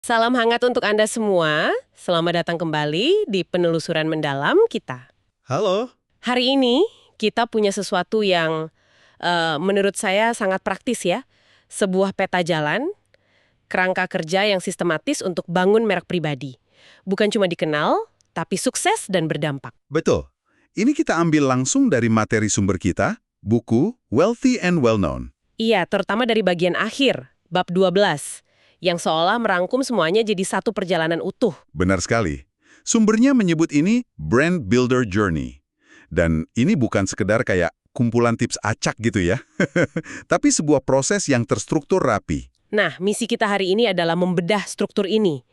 Salam hangat untuk Anda semua. Selamat datang kembali di penelusuran mendalam kita. Halo. Hari ini kita punya sesuatu yang menurut saya sangat praktis ya. Sebuah peta jalan, kerangka kerja yang sistematis untuk bangun merek pribadi. Bukan cuma dikenal, tapi sukses dan berdampak. Betul. Ini kita ambil langsung dari materi sumber kita, buku Wealthy and Well-Known. Iya, terutama dari bagian akhir, bab 12, yang seolah merangkum semuanya jadi satu perjalanan utuh. Benar sekali. Sumbernya menyebut ini Brand Builder Journey. Dan ini bukan sekedar kayak kumpulan tips acak gitu ya. Tapi sebuah proses yang terstruktur rapi. Nah, misi kita hari ini adalah membedah struktur ini.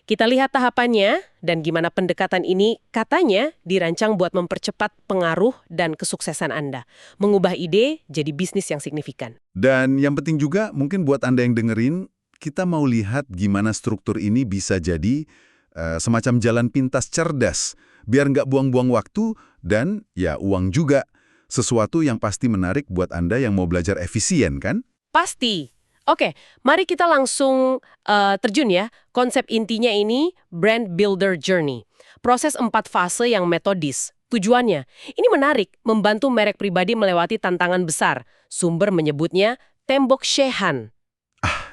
Kita lihat tahapannya dan gimana pendekatan ini katanya dirancang buat mempercepat pengaruh dan kesuksesan Anda. Mengubah ide jadi bisnis yang signifikan. Dan yang penting juga, mungkin buat Anda yang dengerin, kita mau lihat gimana struktur ini bisa jadi semacam jalan pintas cerdas, biar nggak buang-buang waktu dan ya uang juga. Sesuatu yang pasti menarik buat Anda yang mau belajar efisien, kan? Pasti. Oke, mari kita langsung terjun ya. Konsep intinya ini Brand Builder Journey. Proses 4 fase yang metodis. Tujuannya, ini menarik, membantu merek pribadi melewati tantangan besar. Sumber menyebutnya tembok Shehan.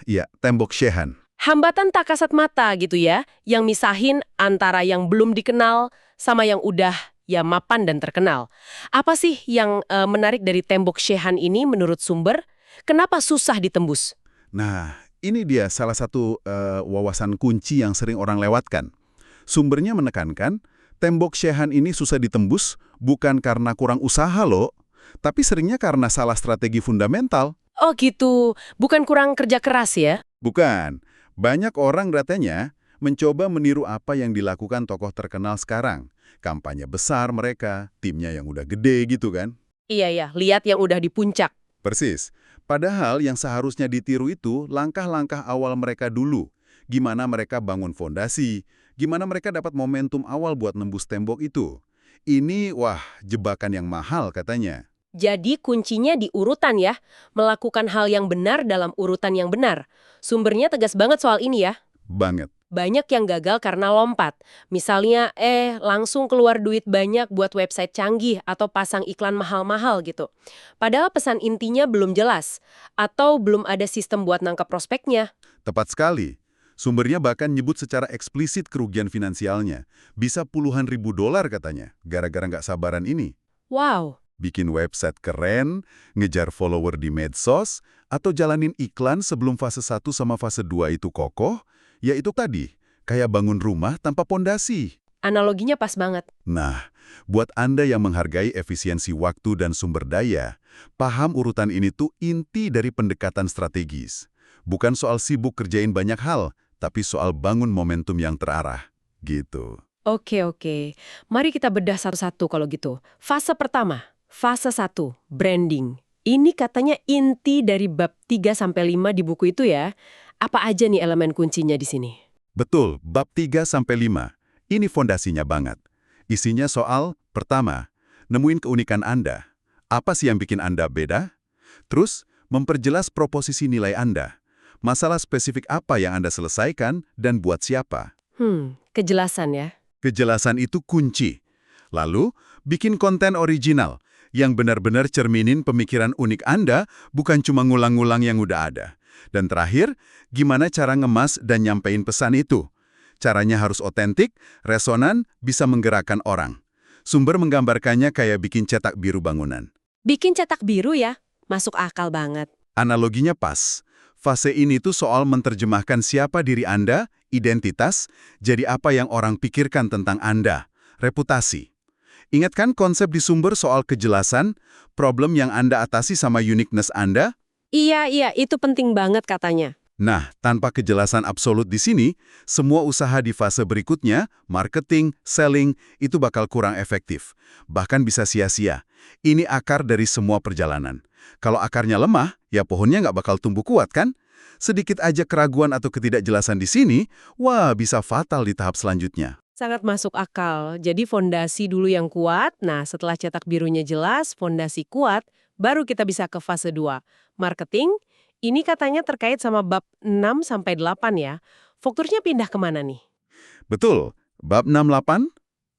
Iya, tembok Shehan. Hambatan tak kasat mata gitu ya, yang misahin antara yang belum dikenal sama yang udah ya mapan dan terkenal. Apa sih yang menarik dari tembok Shehan ini menurut sumber? Kenapa susah ditembus? Nah, ini dia salah satu wawasan kunci yang sering orang lewatkan. Sumbernya menekankan, tembok Shehan ini susah ditembus bukan karena kurang usaha loh, tapi seringnya karena salah strategi fundamental. Oh gitu, bukan kurang kerja keras ya? Bukan. Banyak orang katanya mencoba meniru apa yang dilakukan tokoh terkenal sekarang. Kampanye besar mereka, timnya yang udah gede gitu kan. Iya ya, lihat yang udah di puncak. Persis. Padahal yang seharusnya ditiru itu langkah-langkah awal mereka dulu. Gimana mereka bangun fondasi, gimana mereka dapat momentum awal buat nembus tembok itu. Ini, wah, jebakan yang mahal katanya. Jadi kuncinya di urutan ya, melakukan hal yang benar dalam urutan yang benar. Sumbernya tegas banget soal ini ya. Banget. Banyak yang gagal karena lompat. Misalnya, langsung keluar duit banyak buat website canggih atau pasang iklan mahal-mahal gitu. Padahal pesan intinya belum jelas. Atau belum ada sistem buat nangkap prospeknya. Tepat sekali. Sumbernya bahkan nyebut secara eksplisit kerugian finansialnya. Bisa puluhan ribu dolar katanya, gara-gara nggak sabaran ini. Wow. Bikin website keren, ngejar follower di medsos, atau jalanin iklan sebelum fase 1 sama fase 2 itu kokoh, ya itu tadi, kayak bangun rumah tanpa pondasi. Analoginya pas banget. Nah, buat Anda yang menghargai efisiensi waktu dan sumber daya, paham urutan ini tuh inti dari pendekatan strategis. Bukan soal sibuk kerjain banyak hal, tapi soal bangun momentum yang terarah. Gitu. Oke. Mari kita bedah satu-satu kalau gitu. Fase pertama, fase 1, branding. Ini katanya inti dari bab 3-5 di buku itu ya. Apa aja nih elemen kuncinya di sini? Betul, bab 3-5. Ini fondasinya banget. Isinya soal, pertama, nemuin keunikan Anda. Apa sih yang bikin Anda beda? Terus, memperjelas proposisi nilai Anda. Masalah spesifik apa yang Anda selesaikan dan buat siapa? Kejelasan ya. Kejelasan itu kunci. Lalu, bikin konten original yang benar-benar cerminin pemikiran unik Anda, bukan cuma ngulang-ngulang yang udah ada. Dan terakhir, gimana cara ngemas dan nyampein pesan itu? Caranya harus otentik, resonan, bisa menggerakkan orang. Sumber menggambarkannya kayak bikin cetak biru bangunan. Bikin cetak biru ya? Masuk akal banget. Analoginya pas. Fase ini tuh soal menerjemahkan siapa diri Anda, identitas, jadi apa yang orang pikirkan tentang Anda, reputasi. Ingatkan konsep di sumber soal kejelasan, problem yang Anda atasi sama uniqueness Anda? Iya, itu penting banget katanya. Nah, tanpa kejelasan absolut di sini, semua usaha di fase berikutnya, marketing, selling, itu bakal kurang efektif. Bahkan bisa sia-sia. Ini akar dari semua perjalanan. Kalau akarnya lemah, ya pohonnya nggak bakal tumbuh kuat kan? Sedikit aja keraguan atau ketidakjelasan di sini, wah bisa fatal di tahap selanjutnya. Sangat masuk akal. Jadi fondasi dulu yang kuat, nah setelah cetak birunya jelas, fondasi kuat, baru kita bisa ke fase 2. Marketing, ini katanya terkait sama bab 6-8 ya. fokusnya pindah kemana nih? Betul, bab 68,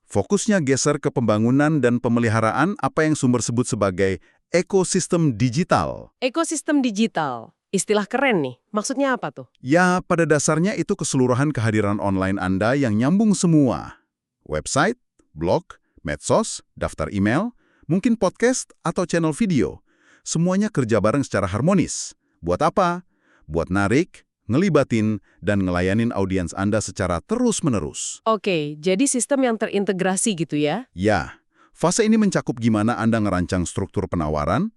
fokusnya geser ke pembangunan dan pemeliharaan apa yang sumber sebut sebagai ekosistem digital. Ekosistem digital. Istilah keren nih. Maksudnya apa tuh? Ya, pada dasarnya itu keseluruhan kehadiran online Anda yang nyambung semua. Website, blog, medsos, daftar email, mungkin podcast atau channel video. Semuanya kerja bareng secara harmonis. Buat apa? Buat narik, ngelibatin, dan ngelayanin audiens Anda secara terus-menerus. Oke, jadi sistem yang terintegrasi gitu ya? Ya, fase ini mencakup gimana Anda ngerancang struktur penawaran,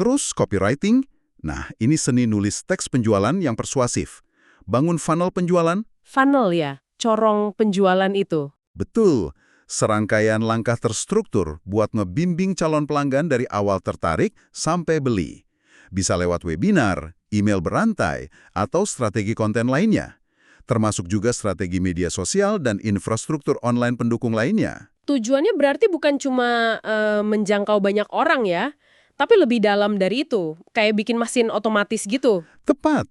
terus copywriting. Nah, ini seni nulis teks penjualan yang persuasif. Bangun funnel penjualan. Funnel ya? Corong penjualan itu? Betul, serangkaian langkah terstruktur buat ngebimbing calon pelanggan dari awal tertarik sampai beli. Bisa lewat webinar, email berantai, atau strategi konten lainnya. Termasuk juga strategi media sosial dan infrastruktur online pendukung lainnya. Tujuannya berarti bukan cuma menjangkau banyak orang ya, tapi lebih dalam dari itu, kayak bikin mesin otomatis gitu. Tepat.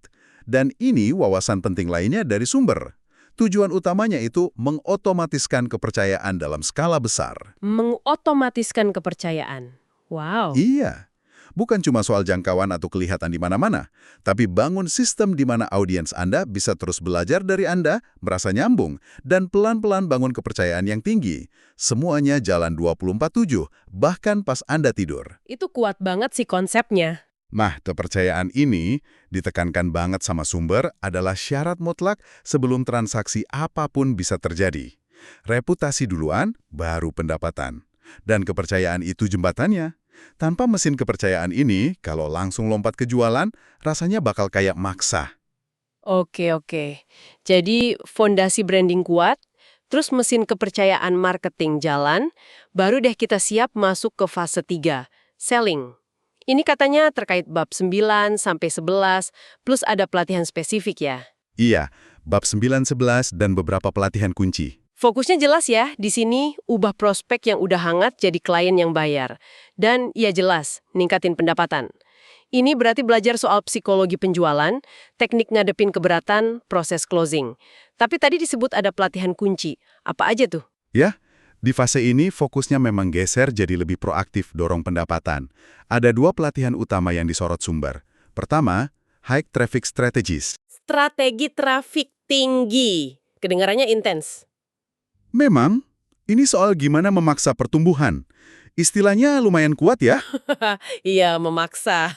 Dan ini wawasan penting lainnya dari sumber. Tujuan utamanya itu mengotomatiskan kepercayaan dalam skala besar. Mengotomatiskan kepercayaan. Wow. Iya. Bukan cuma soal jangkauan atau kelihatan di mana-mana, tapi bangun sistem di mana audiens Anda bisa terus belajar dari Anda, merasa nyambung, dan pelan-pelan bangun kepercayaan yang tinggi. Semuanya jalan 24/7, bahkan pas Anda tidur. Itu kuat banget sih konsepnya. Nah, kepercayaan ini ditekankan banget sama sumber adalah syarat mutlak sebelum transaksi apapun bisa terjadi. Reputasi duluan, baru pendapatan. Dan kepercayaan itu jembatannya. Tanpa mesin kepercayaan ini, kalau langsung lompat ke jualan, rasanya bakal kayak maksa. Oke. Jadi fondasi branding kuat, terus mesin kepercayaan marketing jalan, baru deh kita siap masuk ke fase 3, selling. Ini katanya terkait bab 9 sampai 11, plus ada pelatihan spesifik ya. Iya, bab 9-11 dan beberapa pelatihan kunci. Fokusnya jelas ya, di sini ubah prospek yang udah hangat jadi klien yang bayar. Dan ya jelas, ningkatin pendapatan. Ini berarti belajar soal psikologi penjualan, teknik ngadepin keberatan, proses closing. Tapi tadi disebut ada pelatihan kunci. Apa aja tuh? Ya, di fase ini fokusnya memang geser jadi lebih proaktif dorong pendapatan. Ada 2 pelatihan utama yang disorot sumber. Pertama, High Traffic Strategies. Strategi trafik tinggi. Kedengarannya intens. Memang, ini soal gimana memaksa pertumbuhan. Istilahnya lumayan kuat ya. Iya, memaksa.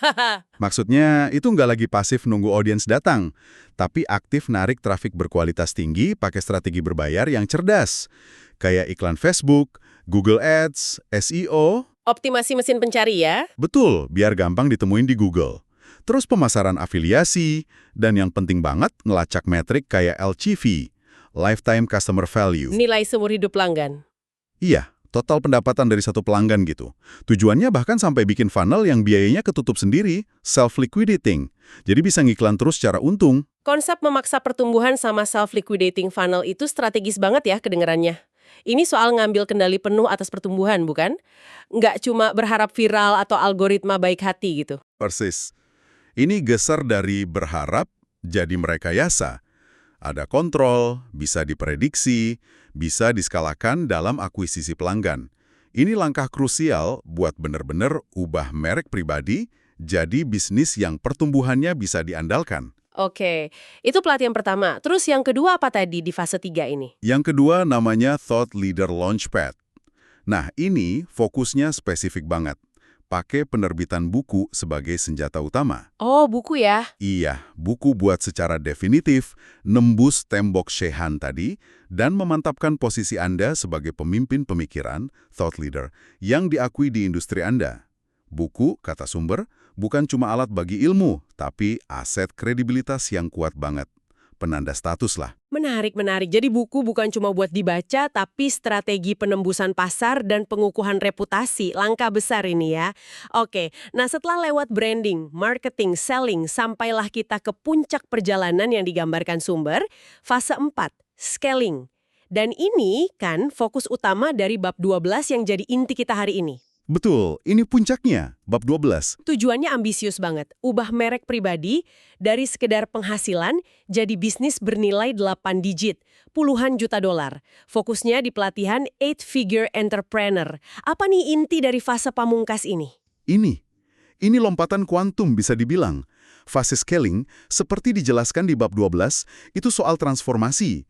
Maksudnya itu nggak lagi pasif nunggu audiens datang, tapi aktif narik trafik berkualitas tinggi pakai strategi berbayar yang cerdas. Kayak iklan Facebook, Google Ads, SEO. Optimasi mesin pencari ya. Betul, biar gampang ditemuin di Google. Terus pemasaran afiliasi, dan yang penting banget ngelacak metrik kayak LTV, Lifetime Customer Value. Nilai seumur hidup pelanggan. Iya, total pendapatan dari satu pelanggan gitu. Tujuannya bahkan sampai bikin funnel yang biayanya ketutup sendiri, self-liquidating. Jadi bisa ngiklan terus secara untung. Konsep memaksa pertumbuhan sama self-liquidating funnel itu strategis banget ya kedengarannya. Ini soal ngambil kendali penuh atas pertumbuhan, bukan? Nggak cuma berharap viral atau algoritma baik hati gitu. Persis. Ini geser dari berharap jadi merekayasa. Ada kontrol, bisa diprediksi, bisa diskalakan dalam akuisisi pelanggan. Ini langkah krusial buat benar-benar ubah merek pribadi jadi bisnis yang pertumbuhannya bisa diandalkan. Oke, itu pelatihan pertama. Terus yang kedua apa tadi di fase 3 ini? Yang kedua namanya Thought Leader Launchpad. Nah, ini fokusnya spesifik banget. Pakai penerbitan buku sebagai senjata utama. Oh, buku ya? Iya, buku buat secara definitif, nembus tembok Shehan tadi, dan memantapkan posisi Anda sebagai pemimpin pemikiran, thought leader, yang diakui di industri Anda. Buku, kata sumber, bukan cuma alat bagi ilmu, tapi aset kredibilitas yang kuat banget. Penanda status lah. Menarik. Jadi buku bukan cuma buat dibaca, tapi strategi penembusan pasar dan pengukuhan reputasi. Langkah besar ini ya. Oke, nah setelah lewat branding, marketing, selling, sampailah kita ke puncak perjalanan yang digambarkan sumber, fase 4, scaling. Dan ini kan fokus utama dari bab 12 yang jadi inti kita hari ini. Betul, ini puncaknya, bab 12. Tujuannya ambisius banget, ubah merek pribadi dari sekedar penghasilan jadi bisnis bernilai 8 digit, puluhan juta dolar. Fokusnya di pelatihan 8-figure entrepreneur. Apa nih inti dari fase pamungkas ini? Ini lompatan kuantum bisa dibilang. Fase scaling, seperti dijelaskan di bab 12, itu soal transformasi.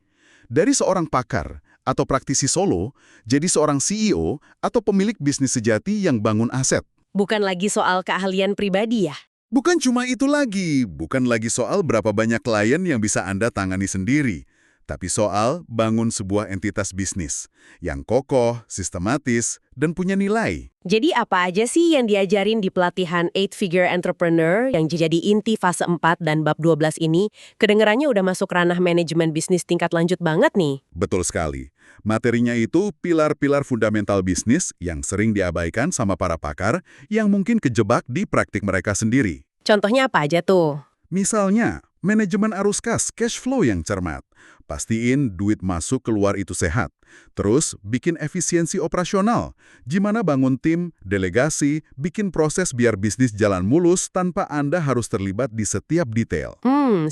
Dari seorang pakar atau praktisi solo, jadi seorang CEO atau pemilik bisnis sejati yang bangun aset. Bukan lagi soal keahlian pribadi ya? Bukan cuma itu lagi, bukan lagi soal berapa banyak klien yang bisa Anda tangani sendiri, tapi soal bangun sebuah entitas bisnis yang kokoh, sistematis, dan punya nilai. Jadi apa aja sih yang diajarin di pelatihan 8-figure entrepreneur yang jadi inti fase 4 dan bab 12 ini? Kedengerannya udah masuk ranah manajemen bisnis tingkat lanjut banget nih. Betul sekali. Materinya itu pilar-pilar fundamental bisnis yang sering diabaikan sama para pakar yang mungkin kejebak di praktik mereka sendiri. Contohnya apa aja tuh? Misalnya, manajemen arus kas, cash flow yang cermat. Pastiin duit masuk keluar itu sehat. Terus, bikin efisiensi operasional. Gimana bangun tim, delegasi, bikin proses biar bisnis jalan mulus tanpa Anda harus terlibat di setiap detail.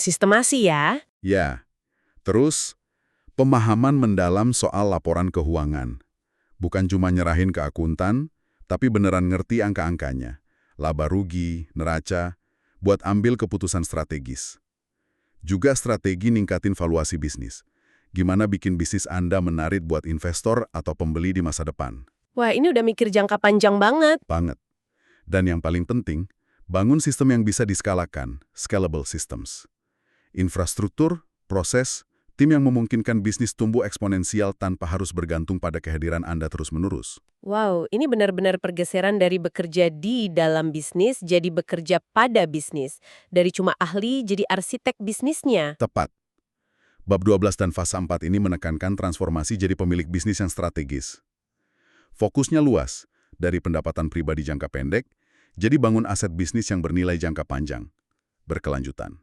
Sistemasi ya? Ya. Terus, pemahaman mendalam soal laporan keuangan. Bukan cuma nyerahin ke akuntan, tapi beneran ngerti angka-angkanya. Laba rugi, neraca, buat ambil keputusan strategis. Juga strategi ningkatin valuasi bisnis. Gimana bikin bisnis Anda menarik buat investor atau pembeli di masa depan. Wah, ini udah mikir jangka panjang banget. Banget. Dan yang paling penting, bangun sistem yang bisa diskalakan, scalable systems. Infrastruktur, proses, tim yang memungkinkan bisnis tumbuh eksponensial tanpa harus bergantung pada kehadiran Anda terus-menerus. Wow, ini benar-benar pergeseran dari bekerja di dalam bisnis jadi bekerja pada bisnis. Dari cuma ahli jadi arsitek bisnisnya. Tepat. Bab 12 dan fase 4 ini menekankan transformasi jadi pemilik bisnis yang strategis. Fokusnya luas, dari pendapatan pribadi jangka pendek, jadi bangun aset bisnis yang bernilai jangka panjang, berkelanjutan.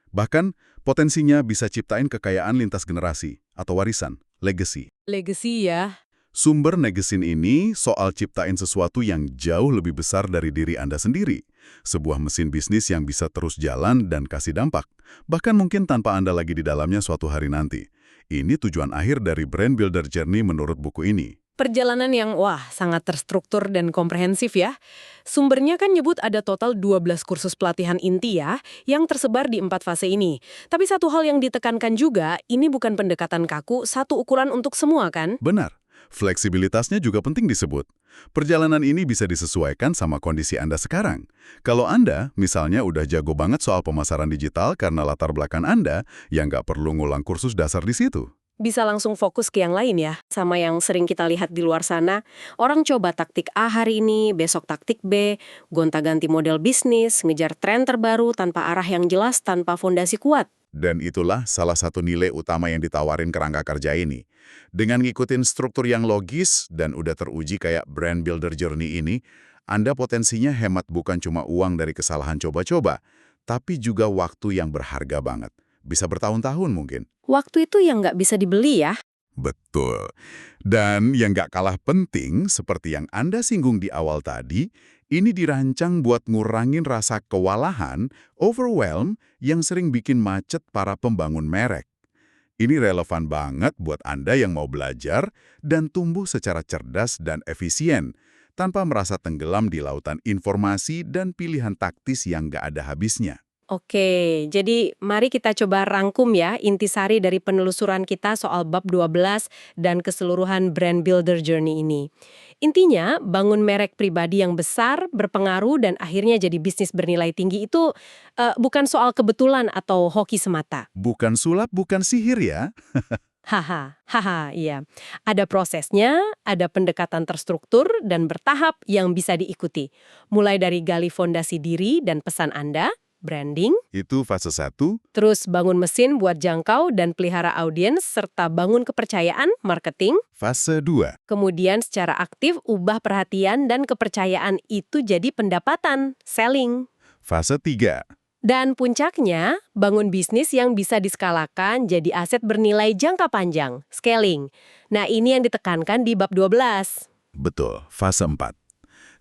Bahkan, potensinya bisa ciptain kekayaan lintas generasi atau warisan, legacy. Legacy ya. Sumber negesin ini soal ciptain sesuatu yang jauh lebih besar dari diri Anda sendiri. Sebuah mesin bisnis yang bisa terus jalan dan kasih dampak, bahkan mungkin tanpa Anda lagi di dalamnya suatu hari nanti. Ini tujuan akhir dari Brand Builder Journey menurut buku ini. Perjalanan yang, sangat terstruktur dan komprehensif ya. Sumbernya kan nyebut ada total 12 kursus pelatihan inti ya, yang tersebar di 4 fase ini. Tapi satu hal yang ditekankan juga, ini bukan pendekatan kaku, satu ukuran untuk semua kan? Benar. Fleksibilitasnya juga penting disebut. Perjalanan ini bisa disesuaikan sama kondisi Anda sekarang. Kalau Anda, misalnya udah jago banget soal pemasaran digital karena latar belakang Anda, ya nggak perlu ngulang kursus dasar di situ. Bisa langsung fokus ke yang lain ya, sama yang sering kita lihat di luar sana. Orang coba taktik A hari ini, besok taktik B, gonta-ganti model bisnis, ngejar tren terbaru tanpa arah yang jelas, tanpa fondasi kuat. Dan itulah salah satu nilai utama yang ditawarin kerangka kerja ini. Dengan ngikutin struktur yang logis dan udah teruji kayak Brand Builder Journey ini, Anda potensinya hemat bukan cuma uang dari kesalahan coba-coba, tapi juga waktu yang berharga banget. Bisa bertahun-tahun mungkin. Waktu itu yang nggak bisa dibeli ya. Betul. Dan yang nggak kalah penting, seperti yang Anda singgung di awal tadi, ini dirancang buat ngurangin rasa kewalahan, overwhelm, yang sering bikin macet para pembangun merek. Ini relevan banget buat Anda yang mau belajar dan tumbuh secara cerdas dan efisien, tanpa merasa tenggelam di lautan informasi dan pilihan taktis yang nggak ada habisnya. Oke, jadi mari kita coba rangkum ya intisari dari penelusuran kita soal bab 12 dan keseluruhan Brand Builder Journey ini. Intinya, bangun merek pribadi yang besar, berpengaruh, dan akhirnya jadi bisnis bernilai tinggi itu bukan soal kebetulan atau hoki semata. Bukan sulap, bukan sihir ya. Iya. Ada prosesnya, ada pendekatan terstruktur dan bertahap yang bisa diikuti. Mulai dari gali fondasi diri dan pesan Anda, branding, Itu fase 1. terus bangun mesin buat jangkau dan pelihara audiens, serta bangun kepercayaan, marketing, Fase 2. kemudian secara aktif ubah perhatian dan kepercayaan itu jadi pendapatan, selling. Fase 3. Dan puncaknya, bangun bisnis yang bisa diskalakan jadi aset bernilai jangka panjang, scaling. Nah, ini yang ditekankan di bab 12. Betul, fase 4.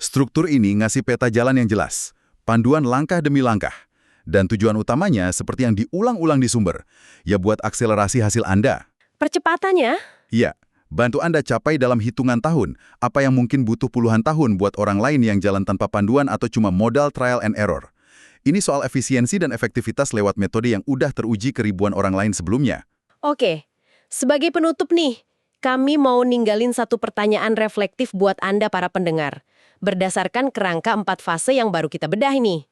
Struktur ini ngasih peta jalan yang jelas, panduan langkah demi langkah. Dan tujuan utamanya seperti yang diulang-ulang di sumber, ya buat akselerasi hasil Anda. Percepatannya? Iya, bantu Anda capai dalam hitungan tahun, apa yang mungkin butuh puluhan tahun buat orang lain yang jalan tanpa panduan atau cuma modal trial and error. Ini soal efisiensi dan efektivitas lewat metode yang udah teruji ke ribuan orang lain sebelumnya. Oke, sebagai penutup nih, kami mau ninggalin satu pertanyaan reflektif buat Anda para pendengar. Berdasarkan kerangka 4 fase yang baru kita bedah ini.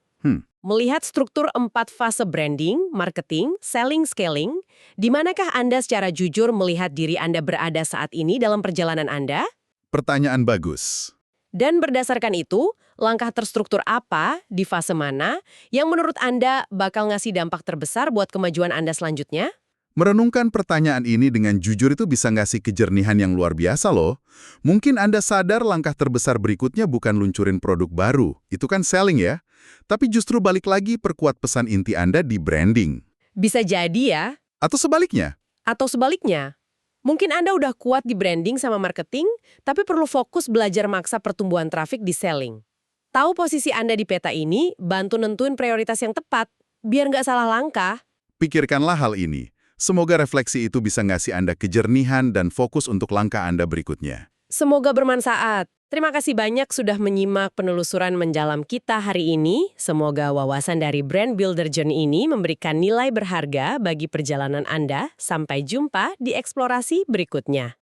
Melihat struktur 4 fase branding, marketing, selling, scaling, di manakah Anda secara jujur melihat diri Anda berada saat ini dalam perjalanan Anda? Pertanyaan bagus. Dan berdasarkan itu, langkah terstruktur apa, di fase mana, yang menurut Anda bakal ngasih dampak terbesar buat kemajuan Anda selanjutnya? Merenungkan pertanyaan ini dengan jujur itu bisa ngasih kejernihan yang luar biasa loh. Mungkin Anda sadar langkah terbesar berikutnya bukan luncurin produk baru, itu kan selling ya. Tapi justru balik lagi perkuat pesan inti Anda di branding. Bisa jadi ya. Atau sebaliknya. Atau sebaliknya. Mungkin Anda udah kuat di branding sama marketing, tapi perlu fokus belajar maksa pertumbuhan trafik di selling. Tahu posisi Anda di peta ini, bantu nentuin prioritas yang tepat, biar nggak salah langkah. Pikirkanlah hal ini. Semoga refleksi itu bisa ngasih Anda kejernihan dan fokus untuk langkah Anda berikutnya. Semoga bermanfaat. Terima kasih banyak sudah menyimak penelusuran mendalam kita hari ini. Semoga wawasan dari Brand Builder Journey ini memberikan nilai berharga bagi perjalanan Anda. Sampai jumpa di eksplorasi berikutnya.